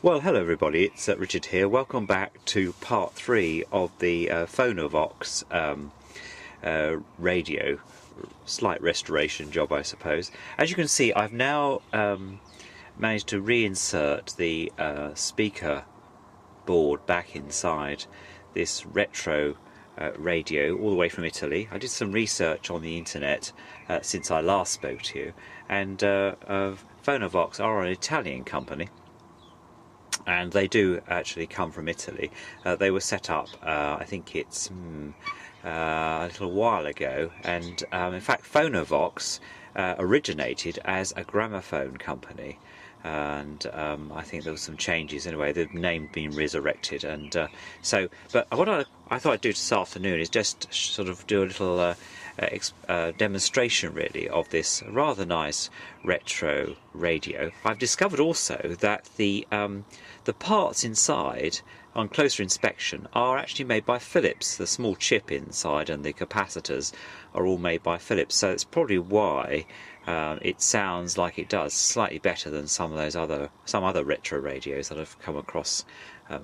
Well, hello everybody, it's Richard here. Welcome back to part 3 of the Phonovox radio. Slight restoration job, I suppose. As you can see, I've now managed to reinsert the speaker board back inside this retro radio all the way from Italy. I did some research on the internet since I last spoke to you, and Phonovox are an Italian company. And they do actually come from Italy. They were set up, I think it's a little while ago, and in fact Phonovox originated as a gramophone company, and I think there were some changes anyway. The name being resurrected, and but what I thought I'd do this afternoon is just sort of do a little demonstration really of this rather nice retro radio. I've discovered also that the parts inside, on closer inspection, are actually made by Philips. The small chip inside and the capacitors are all made by Philips, so it's probably why it sounds like it does, slightly better than some other retro radios that I've come across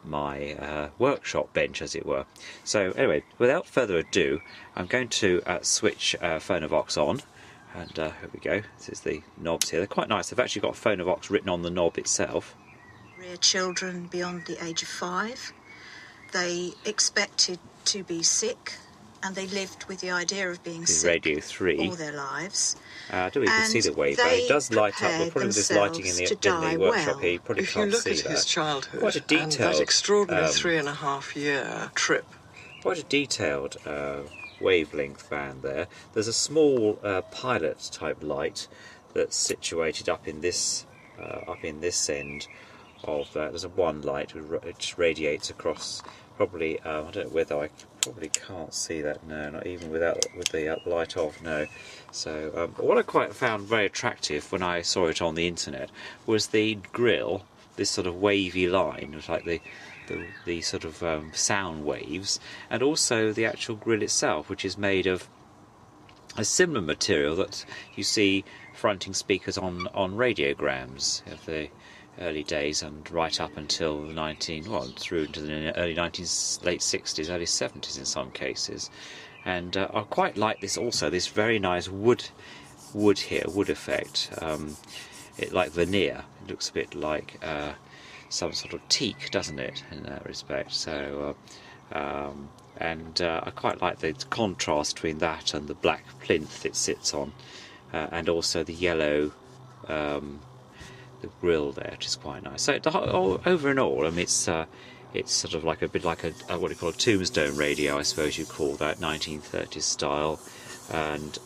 my workshop bench, as it were. So anyway, without further ado, I'm going to switch Phonovox on, and here we go. This is the knobs here. They're quite nice. They've actually got Phonovox written on the knob itself. Rear children beyond the age of 5. They expected to be sick, and they lived with the idea of being sick Pt.3 all their lives. I don't even see the wave, but it does light up. Well, probably this lighting in the workshop here, you probably can't see that. If you look at his childhood, quite a detailed, and that extraordinary 3.5-year trip. Quite a detailed wavelength band there. There's a small pilot type light that's situated up in this end of that. There's a one light which radiates across. Probably I don't know whether I probably can't see that. No, not even with the light off. No. So what I quite found very attractive when I saw it on the internet was the grill. This sort of wavy line, it was like the sort of sound waves, and also the actual grill itself, which is made of a similar material that you see fronting speakers on radiograms of the early days, and right up until through into the early 19s, late 60s, early 70s in some cases. And I quite like this also, this very nice wood here, wood effect. It like veneer. It looks a bit like some sort of teak, doesn't it, in that respect? So I quite like the contrast between that and the black plinth it sits on, and also the yellow the grill there, which is quite nice. So over and all, I mean, it's sort of like a bit like a what you call a tombstone radio, I suppose you call that, 1930s style, and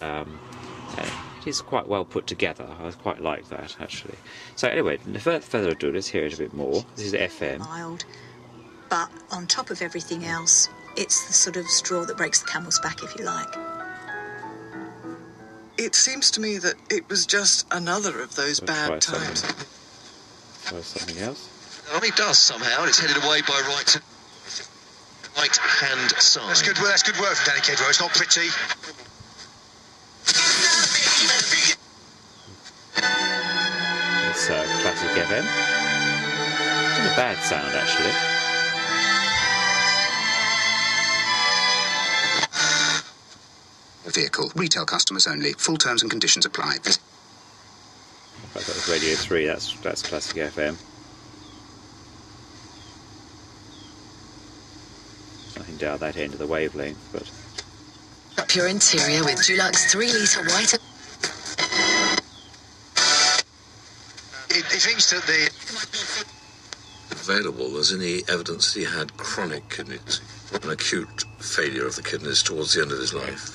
it is quite well put together. I quite like that actually. So anyway, without further ado, let's hear it a bit more. This is FM. Mild, but on top of everything else, it's the sort of straw that breaks the camel's back, if you like. It seems to me that it was just another of those bad times. Try something else. It does somehow, and it's headed away by right-hand side. That's good work from Danny Kedrow. It's not pretty. It's classic FM. It's not a bad sound actually. Vehicle. Retail customers only. Full terms and conditions apply. That was Radio 3, that's classic FM. Nothing down that end of the wavelength, but... Up your interior with Dulux 3-litre white... It seems that the... Available, there's any evidence that he had chronic kidney disease, an acute failure of the kidneys towards the end of his life.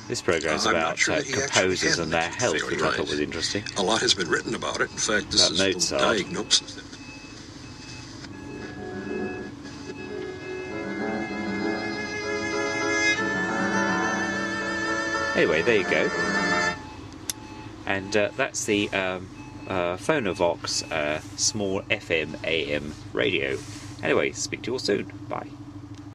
This programme is about composers and their health, which I thought was interesting. A lot has been written about it. In fact, this is the diagnosis. Anyway, there you go. And that's the Phonovox small FM AM radio. Anyway, speak to you all soon. Bye.